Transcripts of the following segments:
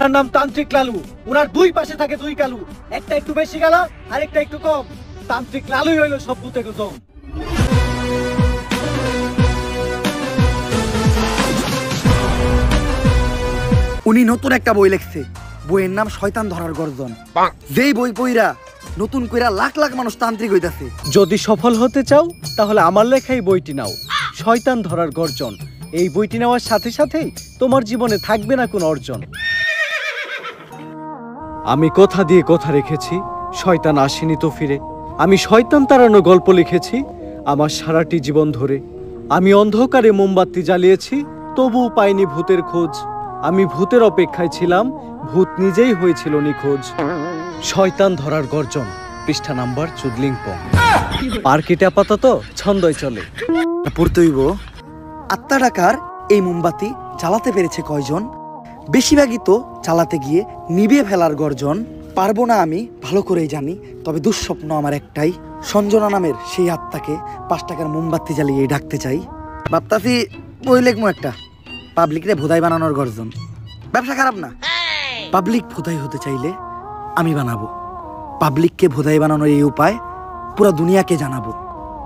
ওনার নাম তান্ত্রিক লালু। ওনার দুই পাশে থাকে দুই কালু, একটা একটু বেশি গেল আর একটা একটু কম। তান্ত্রিক লালুই হইল সব ভূতে গজম। উনি নতুন একটা বই লিখছে, বইয়ের নাম শয়তান ধরার গর্জন। যেই বই পইরা নতুন কইরা লাখ লাখ মানুষ তান্ত্রিক হইতাছে। যদি সফল হতে চাও তাহলে আমার লেখাই বইটি নাও, শয়তান ধরার গর্জন। এই বইটি নেওয়ার সাথে সাথেই তোমার জীবনে থাকবে না কোনো অর্জন। আমি কথা দিয়ে কথা রেখেছি, শয়তান আসেনি তো ফিরে। আমি শয়তান তাড়ানো গল্প লিখেছি আমার সারাটি জীবন ধরে। আমি অন্ধকারে মোমবাতি জ্বালিয়েছি, তবুও পাইনি ভূতের খোঁজ। আমি ভূতের অপেক্ষায় ছিলাম, ভূত নিজেই হয়েছিল নিখোঁজ। শয়তান ধরার গর্জন, পৃষ্ঠা নাম্বার চুদলিংপং। মার্কেটে আপাতত ছন্দই চলে। পড়তে হইব, আত্মা ডাকার এই মোমবাতি জ্বালাতে পেরেছে কয়জন? বেশিরভাগই তো জ্বালাতে গিয়ে নিভিয়ে ফেলার গর্জন। পারবো না আমি ভালো করেই জানি, তবে দুঃস্বপ্ন আমার একটাই, সঞ্জনা নামের সেই আত্মাকে 5 টাকার মোমবাতি জ্বালিয়ে ডাকতে চাই। ভাবতাছি বই লেখমো একটা, পাবলিকরে ভোদাই বানানোর গর্জন। ব্যবসা খারাপ না, পাবলিক ভোদাই হতে চাইলে আমি বানাবো। পাবলিককে ভোদাই বানানোর এই উপায় পুরো দুনিয়াকে জানাবো।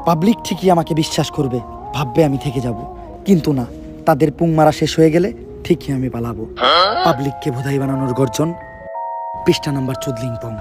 পাবলিক ঠিকই আমাকে বিশ্বাস করবে, ভাববে আমি থেকে যাব, কিন্তু না, তাদের পুং মারা শেষ হয়ে গেলে ঠিকই আমি পালাবো। পাবলিককে ভোদাই বানানোর গর্জন, পৃষ্ঠা নাম্বার চুদলিংপং।